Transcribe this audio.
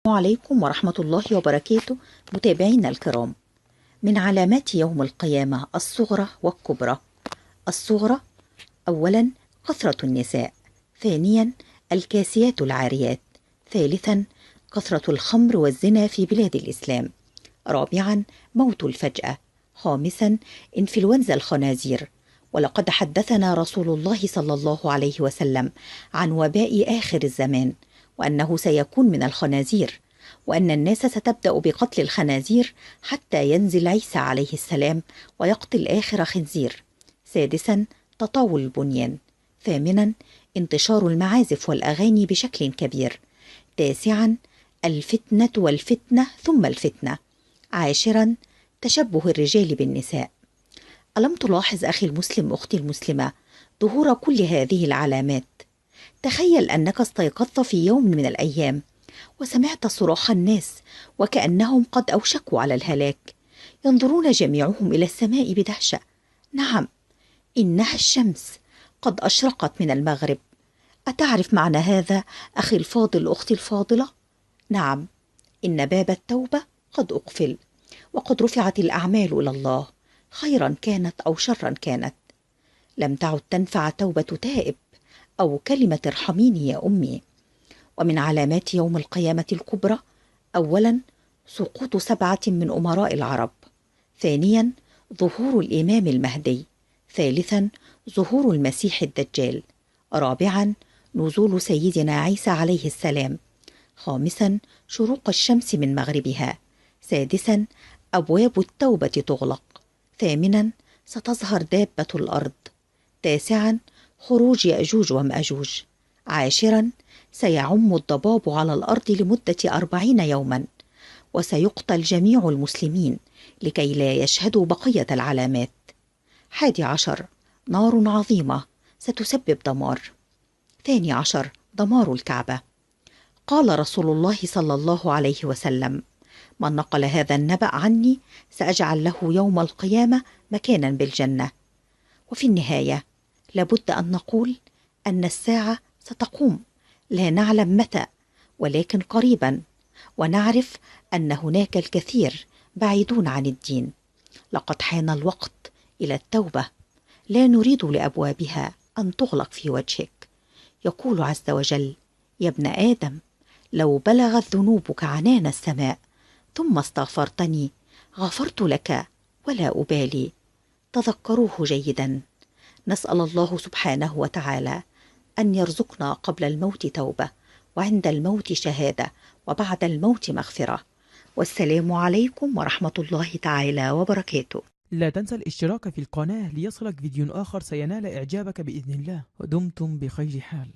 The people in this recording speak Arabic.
عليكم ورحمة الله وبركاته. متابعينا الكرام، من علامات يوم القيامة الصغرى والكبرى. الصغرى: أولا كثرة النساء، ثانيا الكاسيات العاريات، ثالثا كثرة الخمر والزنا في بلاد الإسلام، رابعا موت الفجأة، خامسا إنفلونزا الخنازير. ولقد حدثنا رسول الله صلى الله عليه وسلم عن وباء آخر الزمان، وأنه سيكون من الخنازير، وأن الناس ستبدأ بقتل الخنازير حتى ينزل عيسى عليه السلام ويقتل آخر خنزير. سادسا تطاول البنيان. ثامنا انتشار المعازف والأغاني بشكل كبير. تاسعا الفتنة والفتنة ثم الفتنة. عاشرا تشبه الرجال بالنساء. ألم تلاحظ أخي المسلم أختي المسلمة ظهور كل هذه العلامات؟ تخيل أنك استيقظت في يوم من الأيام وسمعت صراخ الناس وكأنهم قد أوشكوا على الهلاك، ينظرون جميعهم إلى السماء بدهشة. نعم، إنها الشمس قد أشرقت من المغرب. أتعرف معنى هذا أخي الفاضل أختي الفاضلة؟ نعم، إن باب التوبة قد أقفل، وقد رفعت الأعمال إلى الله، خيرا كانت أو شرا كانت. لم تعد تنفع توبة تائب أو كلمة ارحميني يا أمي. ومن علامات يوم القيامة الكبرى: أولا سقوط 7 من أمراء العرب، ثانيا ظهور الإمام المهدي، ثالثا ظهور المسيح الدجال، رابعا نزول سيدنا عيسى عليه السلام، خامسا شروق الشمس من مغربها، سادسا أبواب التوبة تغلق، ثامنا ستظهر دابة الأرض، تاسعا خروج يأجوج ومأجوج، عاشرا سيعم الضباب على الأرض لمدة 40 يوما، وسيقتل جميع المسلمين لكي لا يشهدوا بقية العلامات. 11 نار عظيمة ستسبب دمار. 12 دمار الكعبة. قال رسول الله صلى الله عليه وسلم: من نقل هذا النبأ عني سأجعل له يوم القيامة مكانا بالجنة. وفي النهاية لابد أن نقول أن الساعة ستقوم، لا نعلم متى ولكن قريبا، ونعرف أن هناك الكثير بعيدون عن الدين. لقد حان الوقت إلى التوبة، لا نريد لأبوابها أن تغلق في وجهك. يقول عز وجل: يا ابن آدم، لو بلغت ذنوبك عنان السماء ثم استغفرتني غفرت لك ولا أبالي. تذكروه جيدا. نسأل الله سبحانه وتعالى أن يرزقنا قبل الموت توبة، وعند الموت شهادة، وبعد الموت مغفرة. والسلام عليكم ورحمة الله تعالى وبركاته. لا تنسى الاشتراك في القناة ليصلك فيديو آخر سينال إعجابك بإذن الله، ودمتم بخير حال.